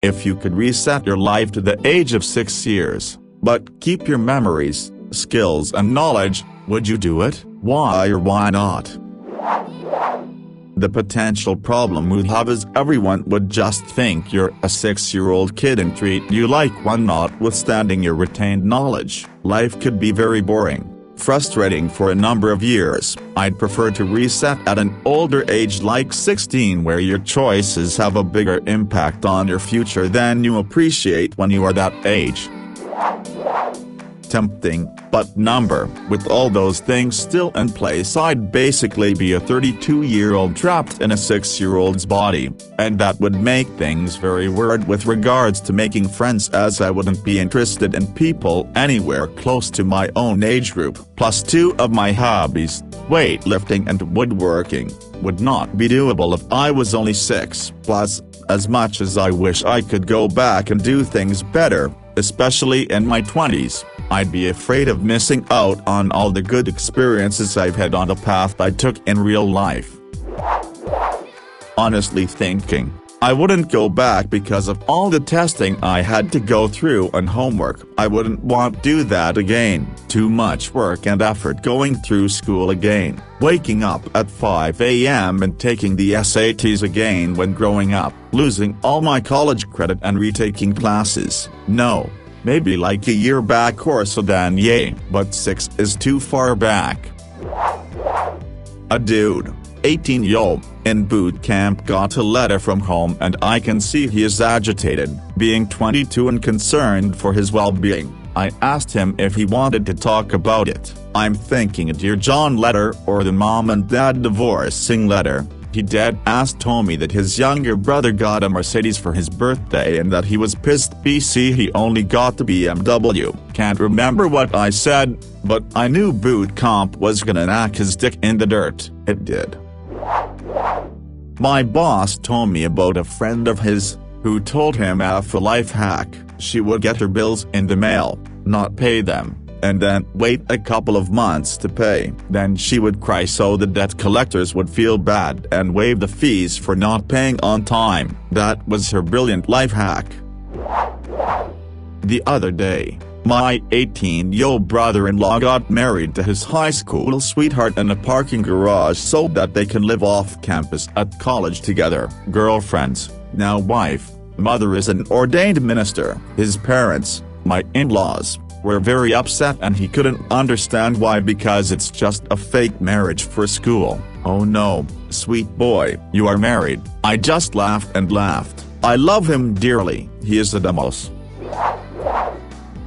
If you could reset your life to the age of 6 years, but keep your memories, skills and knowledge, would you do it? Why or why not? The potential problem we have is everyone would just think you're a 6-year-old kid and treat you like one, notwithstanding your retained knowledge. Life could be very boring, frustrating for a number of years. I'd prefer to reset at an older age like 16, where your choices have a bigger impact on your future than you appreciate when you are that age. Tempting, but with all those things still in place, I'd basically be a 32-year-old trapped in a 6-year-old's body, and that would make things very weird with regards to making friends, as I wouldn't be interested in people anywhere close to my own age group. Plus, 2 of my hobbies, weightlifting and woodworking, would not be doable if I was only 6. Plus, as much as I wish I could go back and do things better, especially in my 20s, I'd be afraid of missing out on all the good experiences I've had on the path I took in real life. Honestly thinking, I wouldn't go back because of all the testing I had to go through and homework. I wouldn't want to do that again. Too much work and effort going through school again, waking up at 5 a.m. and taking the SATs again when growing up, losing all my college credit and retaking classes. No. Maybe like a year back or so, then yay, but 6 is too far back. A dude, 18-year-old, in boot camp got a letter from home, and I can see he is agitated, being 22 and concerned for his well-being. I asked him if he wanted to talk about it. I'm thinking a Dear John letter or the mom and dad divorcing letter. He dead ass told me that his younger brother got a Mercedes for his birthday and that he was pissed PC he only got the BMW. Can't remember what I said, but I knew boot camp was gonna knock his dick in the dirt. It did. My boss told me about a friend of his, who told him a life hack. She would get her bills in the mail, not pay them, and then wait a couple of months to pay. Then she would cry so the debt collectors would feel bad and waive the fees for not paying on time. That was her brilliant life hack. The other day, my 18-year-old brother-in-law got married to his high school sweetheart in a parking garage so that they can live off campus at college together. Girlfriend's, now wife, mother is an ordained minister. His parents, my in-laws, were very upset, and he couldn't understand why, because it's just a fake marriage for school. Oh no, sweet boy, you are married. I just laughed and laughed. I love him dearly, he is a demos.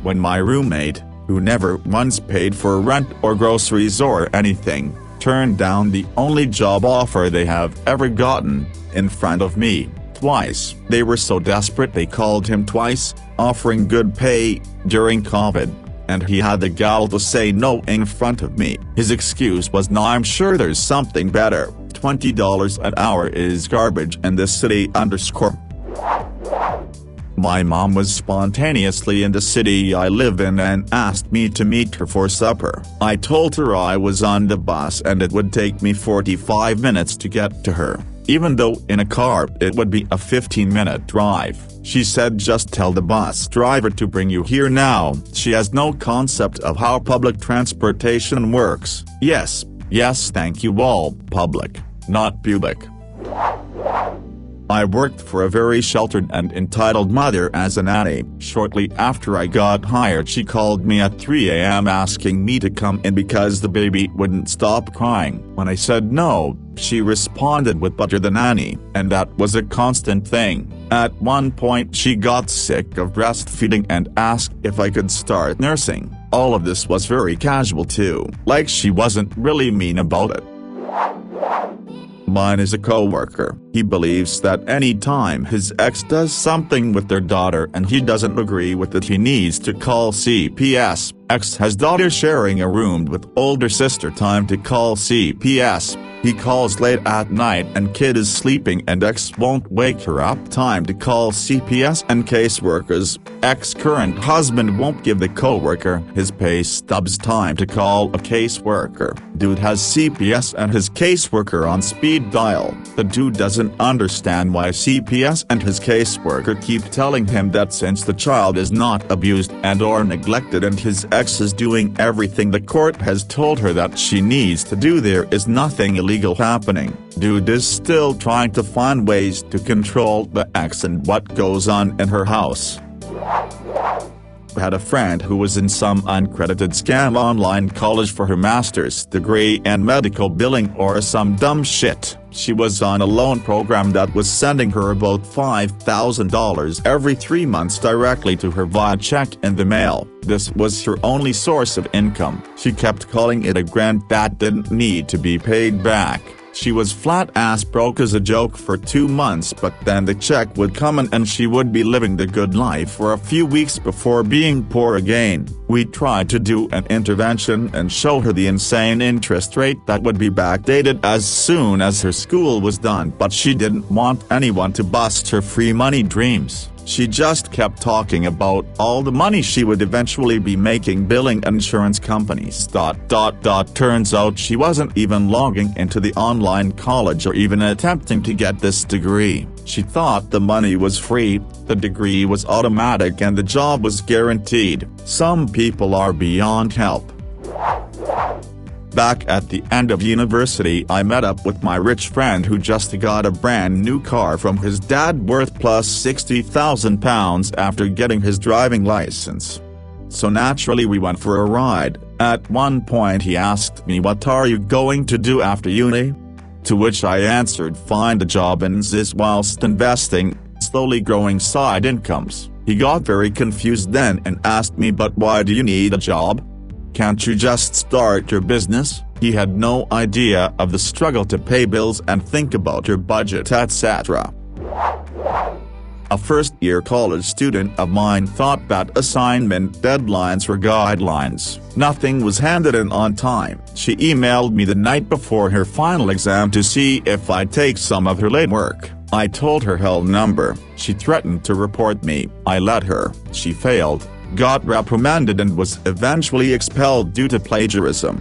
When my roommate, who never once paid for rent or groceries or anything, turned down the only job offer they have ever gotten, in front of me, twice. They were so desperate they called him twice, offering good pay, during COVID, and he had the gall to say no in front of me. His excuse was, "No, I'm sure there's something better. $20 an hour is garbage in this city _" My mom was spontaneously in the city I live in and asked me to meet her for supper. I told her I was on the bus and it would take me 45 minutes to get to her, even though in a car it would be a 15-minute drive. She said, "Just tell the bus driver to bring you here now." She has no concept of how public transportation works. Yes, thank you all, public, not pubic. I worked for a very sheltered and entitled mother as a nanny. Shortly after I got hired, she called me at 3 a.m. asking me to come in because the baby wouldn't stop crying. When I said no, she responded with "But you're the nanny," and that was a constant thing. At one point she got sick of breastfeeding and asked if I could start nursing. All of this was very casual too, like she wasn't really mean about it. Mine is a co-worker. He believes that any time his ex does something with their daughter and he doesn't agree with it, he needs to call CPS. Ex has daughter sharing a room with older sister. Time to call CPS. He calls late at night and kid is sleeping and ex won't wake her up. Time to call CPS and caseworkers. ex-current husband won't give the coworker his pay stubs time to call a caseworker. Dude has CPS and his caseworker on speed dial. The dude doesn't understand why CPS and his caseworker keep telling him that since the child is not abused and or neglected and his ex is doing everything the court has told her that she needs to do, there is nothing illegal happening. Dude is still trying to find ways to control the ex and what goes on in her house. Had a friend who was in some uncredited scam online college for her master's degree and medical billing or some dumb shit. She was on a loan program that was sending her about $5,000 every 3 months directly to her via check in the mail. This was her only source of income. She kept calling it a grant that didn't need to be paid back. She was flat-ass broke as a joke for 2 months, but then the check would come in and she would be living the good life for a few weeks before being poor again. We tried to do an intervention and show her the insane interest rate that would be backdated as soon as her school was done, but she didn't want anyone to bust her free money dreams. She just kept talking about all the money she would eventually be making billing insurance companies. Turns out she wasn't even logging into the online college or even attempting to get this degree. She thought the money was free, the degree was automatic and the job was guaranteed. Some people are beyond help. Back at the end of university, I met up with my rich friend who just got a brand new car from his dad worth plus £60,000 after getting his driving license. So naturally we went for a ride. At one point he asked me, "What are you going to do after uni?" To which I answered, "Find a job in this whilst investing, slowly growing side incomes." He got very confused then and asked me, "But why do you need a job? Can't you just start your business?" He had no idea of the struggle to pay bills and think about your budget, etc. A first-year college student of mine thought that assignment deadlines were guidelines. Nothing was handed in on time. She emailed me the night before her final exam to see if I'd take some of her late work. I told her hell number. She threatened to report me. I let her. She failed, got reprimanded and was eventually expelled due to plagiarism.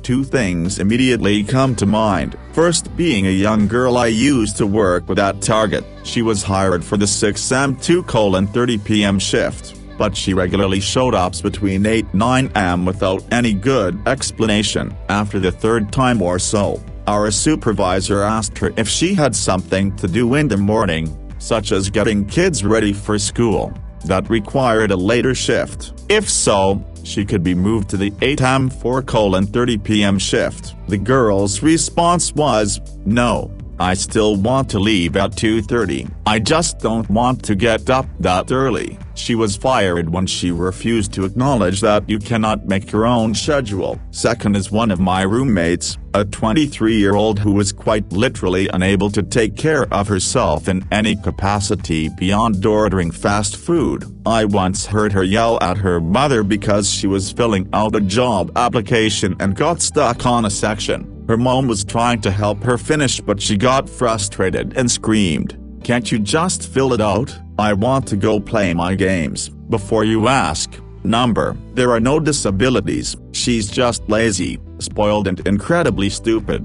Two things immediately come to mind. First, being a young girl I used to work with at Target. She was hired for the 6 am to 30 pm shift, but she regularly showed up between 8-9 am without any good explanation. After the third time or so, our supervisor asked her if she had something to do in the morning, such as getting kids ready for school, that required a later shift. If so, she could be moved to the 8 am 30 pm shift. The girl's response was, "No, I still want to leave at 2:30. I just don't want to get up that early." She was fired when she refused to acknowledge that you cannot make your own schedule. Second is one of my roommates, a 23-year-old who was quite literally unable to take care of herself in any capacity beyond ordering fast food. I once heard her yell at her mother because she was filling out a job application and got stuck on a section. Her mom was trying to help her finish, but she got frustrated and screamed, "Can't you just fill it out? I want to go play my games." Before you ask, number, there are no disabilities, she's just lazy, spoiled and incredibly stupid.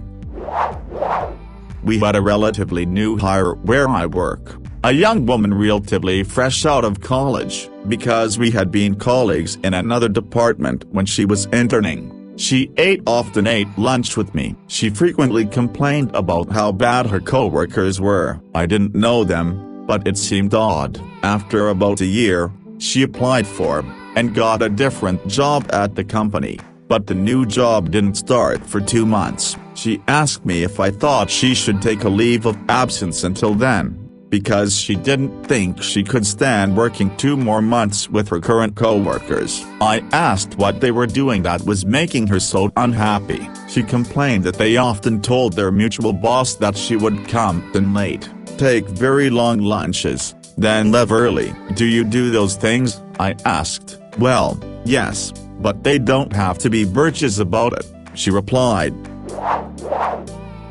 We had a relatively new hire where I work, a young woman relatively fresh out of college, because we had been colleagues in another department when she was interning. She often ate lunch with me. She frequently complained about how bad her coworkers were. I didn't know them, but it seemed odd. After about a year, she applied for and got a different job at the company, but the new job didn't start for 2 months. She asked me if I thought she should take a leave of absence until then, because she didn't think she could stand working 2 more months with her current co-workers. I asked what they were doing that was making her so unhappy. She complained that they often told their mutual boss that she would come in late, take very long lunches, then leave early. "Do you do those things?" I asked. "Well, yes, but they don't have to be bitches about it," she replied.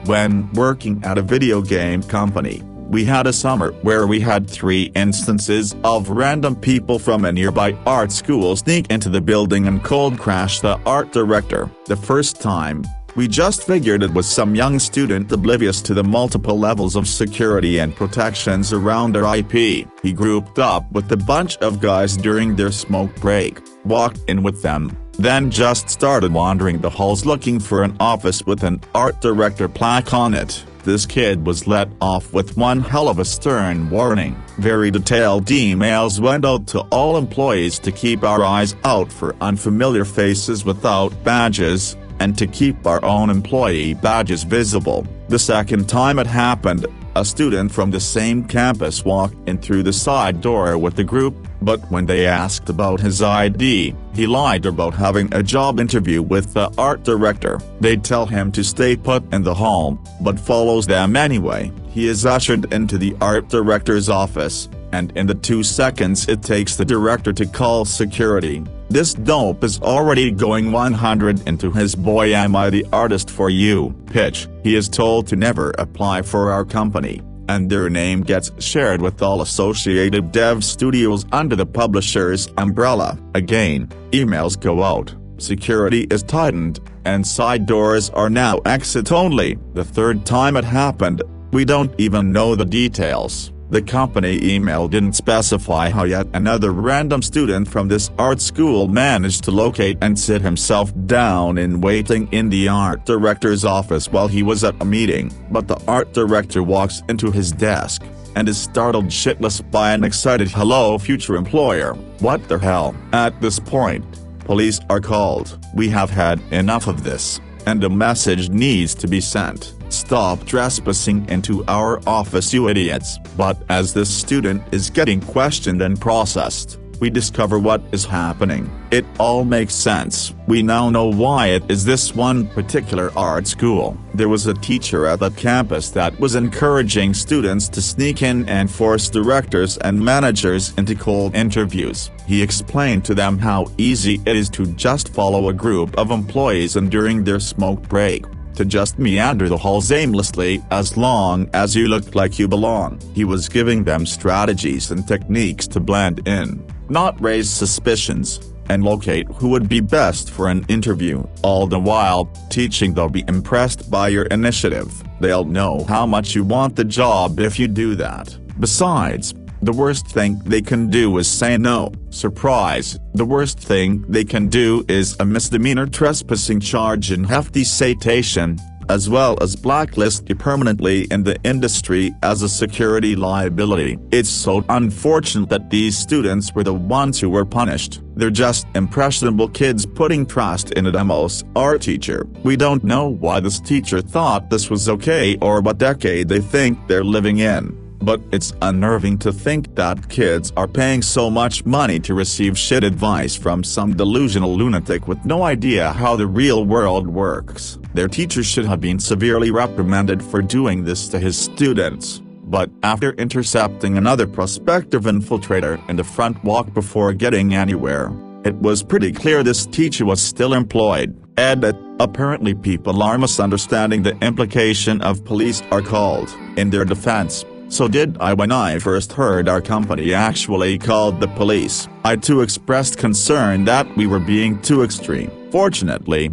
When working at a video game company, We had a summer where we had 3 instances of random people from a nearby art school sneak into the building and cold crash the art director. The first time, we just figured it was some young student oblivious to the multiple levels of security and protections around their IP. He grouped up with a bunch of guys during their smoke break, walked in with them, then just started wandering the halls looking for an office with an art director plaque on it. This kid was let off with one hell of a stern warning. Very detailed emails went out to all employees to keep our eyes out for unfamiliar faces without badges, and to keep our own employee badges visible. The second time it happened, a student from the same campus walked in through the side door with the group, but when they asked about his ID, he lied about having a job interview with the art director. They tell him to stay put in the hall, but follows them anyway. He is ushered into the art director's office, and in the 2 seconds it takes the director to call security, this dope is already going 100 into his "boy am I the artist for you" pitch. He is told to never apply for our company, and their name gets shared with all associated dev studios under the publisher's umbrella. Again, emails go out, security is tightened, and side doors are now exit only. The third time it happened, we don't even know the details. The company email didn't specify how yet another random student from this art school managed to locate and sit himself down in waiting in the art director's office while he was at a meeting, but the art director walks into his desk, and is startled shitless by an excited "Hello, future employer, what the hell?" At this point, police are called. We have had enough of this, and a message needs to be sent. Stop trespassing into our office, you idiots. But as this student is getting questioned and processed, we discover what is happening. It all makes sense. We now know why it is this one particular art school. There was a teacher at that campus that was encouraging students to sneak in and force directors and managers into cold interviews. He explained to them how easy it is to just follow a group of employees and during their smoke break, to just meander the halls aimlessly as long as you look like you belong. He was giving them strategies and techniques to blend in, not raise suspicions, and locate who would be best for an interview, all the while teaching they'll be impressed by your initiative. They'll know how much you want the job if you do that. Besides, the worst thing they can do is say no. Surprise, the worst thing they can do is a misdemeanor trespassing charge and hefty citation, as well as blacklist you permanently in the industry as a security liability. It's so unfortunate that these students were the ones who were punished. They're just impressionable kids putting trust in a demos art teacher. We don't know why this teacher thought this was okay or what decade they think they're living in. But it's unnerving to think that kids are paying so much money to receive shit advice from some delusional lunatic with no idea how the real world works. Their teacher should have been severely reprimanded for doing this to his students. But after intercepting another prospective infiltrator in the front walk before getting anywhere, it was pretty clear this teacher was still employed. Edit. Apparently people are misunderstanding the implication of police are called. In their defense, so did I when I first heard our company actually called the police. I too expressed concern that we were being too extreme. Fortunately,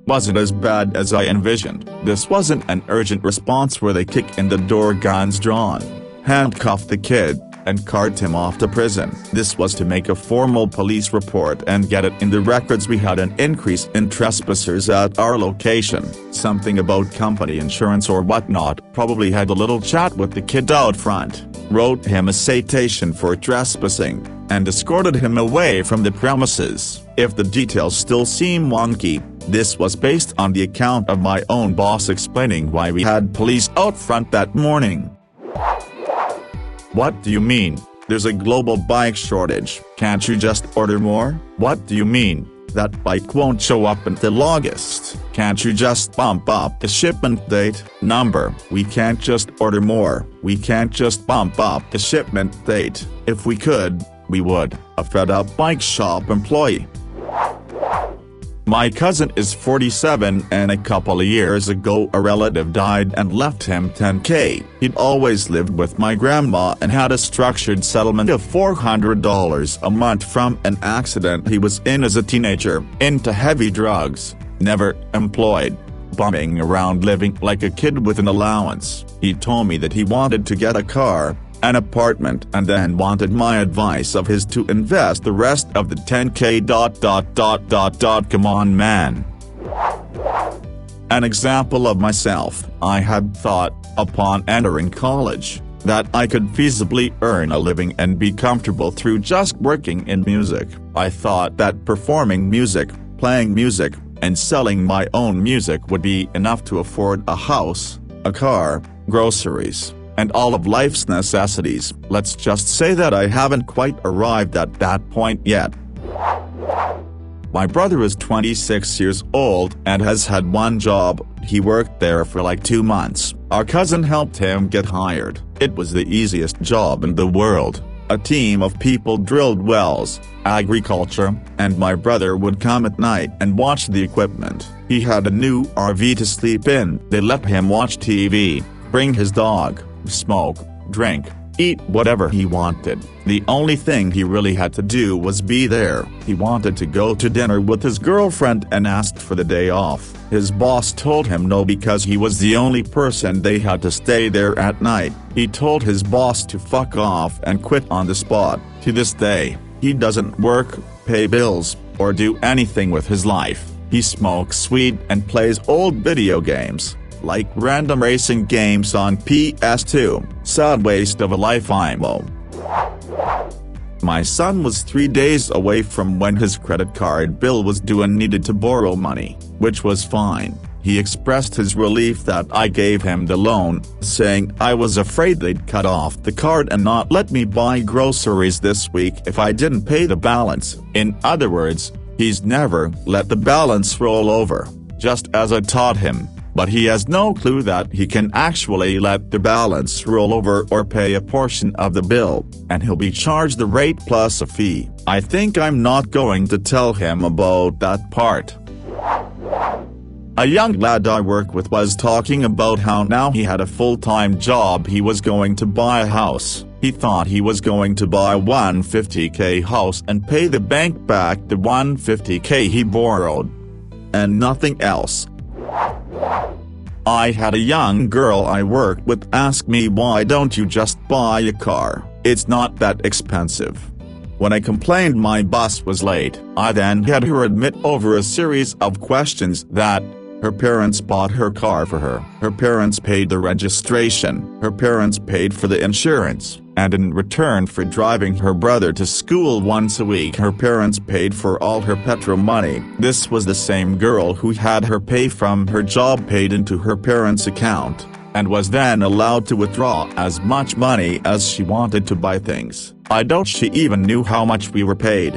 wasn't as bad as I envisioned. This wasn't an urgent response where they kick in the door guns drawn, handcuff the kid, and cart him off to prison. This was to make a formal police report and get it in the records. We had an increase in trespassers at our location, something about company insurance or whatnot, probably had a little chat with the kid out front, wrote him a citation for trespassing, and escorted him away from the premises. If the details still seem wonky, this was based on the account of my own boss explaining why we had police out front that morning. What do you mean? There's a global bike shortage. Can't you just order more? What do you mean? That bike won't show up until August. Can't you just bump up the shipment date? Number. We can't just order more. We can't just bump up the shipment date. If we could, we would. A fed-up bike shop employee. My cousin is 47 and a couple of years ago a relative died and left him $10K. He'd always lived with my grandma and had a structured settlement of $400 a month from an accident he was in as a teenager, into heavy drugs, never employed, bumming around living like a kid with an allowance. He told me that he wanted to get a car, an apartment, and then wanted my advice of his to invest the rest of the $10K. Come on, man. An example of myself: I had thought, upon entering college, that I could feasibly earn a living and be comfortable through just working in music. I thought that performing music, playing music, and selling my own music would be enough to afford a house, a car, groceries, and all of life's necessities. Let's just say that I haven't quite arrived at that point yet. My brother is 26 years old and has had one job. He worked there for like 2 months. Our cousin helped him get hired. It was the easiest job in the world. A team of people drilled wells, agriculture, and my brother would come at night and watch the equipment. He had a new RV to sleep in. They let him watch TV, bring his dog, smoke, drink, eat whatever he wanted. The only thing he really had to do was be there. He wanted to go to dinner with his girlfriend and asked for the day off. His boss told him no because he was the only person they had to stay there at night. He told his boss to fuck off and quit on the spot. To this day, he doesn't work, pay bills, or do anything with his life. He smokes weed and plays old video games, like random racing games on PS2. Sad waste of a life, IMO. My son was 3 days away from when his credit card bill was due and needed to borrow money, which was fine. He expressed his relief that I gave him the loan, saying I was afraid they'd cut off the card and not let me buy groceries this week if I didn't pay the balance. In other words, he's never let the balance roll over, just as I taught him. But he has no clue that he can actually let the balance roll over or pay a portion of the bill, and he'll be charged the rate plus a fee. I think I'm not going to tell him about that part. A young lad I work with was talking about how now he had a full-time job he was going to buy a house. He thought he was going to buy a $150K house and pay the bank back the $150K he borrowed, and nothing else. I had a young girl I worked with ask me, why don't you just buy a car? It's not that expensive. When I complained my bus was late, I then had her admit over a series of questions that her parents bought her car for her. Her parents paid the registration. Her parents paid for the insurance. And in return for driving her brother to school once a week, her parents paid for all her petrol money. This was the same girl who had her pay from her job paid into her parents' account, and was then allowed to withdraw as much money as she wanted to buy things. I doubt she even knew how much we were paid.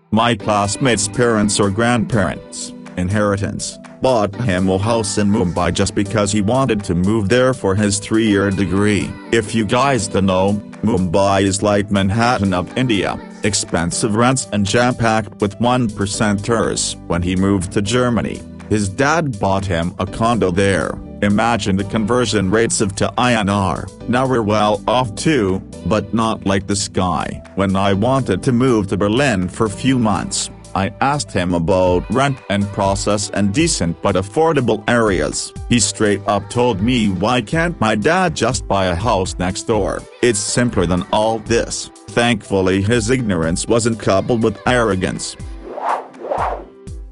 My classmate's parents or grandparents, inheritance, bought him a house in Mumbai just because he wanted to move there for his 3-year degree. If you guys don't know, Mumbai is like Manhattan of India, expensive rents and jam-packed with 1%ers. When he moved to Germany, his dad bought him a condo there. Imagine the conversion rates of to INR. Now we're well off too, but not like this guy. When I wanted to move to Berlin for a few months, I asked him about rent and process and decent but affordable areas. He straight up told me, why can't my dad just buy a house next door? It's simpler than all this. Thankfully his ignorance wasn't coupled with arrogance.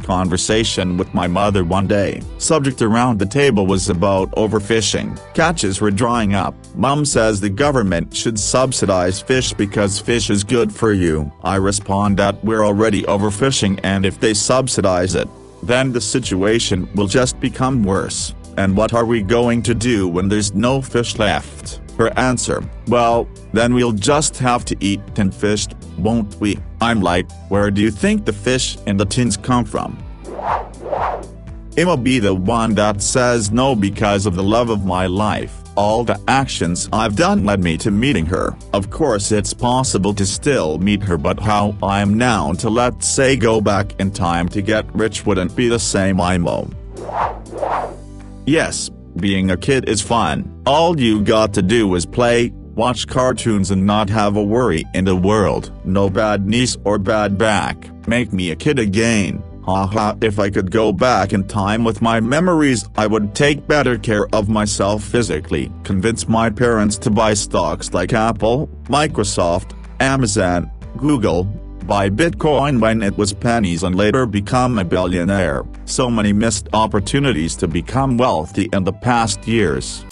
Conversation with my mother one day. Subject around the table was about overfishing. Catches were drying up. Mom says the government should subsidize fish because fish is good for you. I respond that we're already overfishing, and if they subsidize it, then the situation will just become worse. And what are we going to do when there's no fish left? Her answer, well, then we'll just have to eat tinned fish, won't we? I'm like, where do you think the fish in the tins come from? I'ma be the one that says no because of the love of my life. all the actions I've done led me to meeting her. Of course it's possible to still meet her, but how I am now to, let's say, go back in time to get rich wouldn't be the same IMO. Yes, being a kid is fun. All you got to do is play, watch cartoons and not have a worry in the world. No bad knees or bad back. Make me a kid again. Haha, if I could go back in time with my memories, I would take better care of myself physically. Convince my parents to buy stocks like Apple, Microsoft, Amazon, Google. Buy Bitcoin when it was pennies and later become a billionaire. So many missed opportunities to become wealthy in the past years.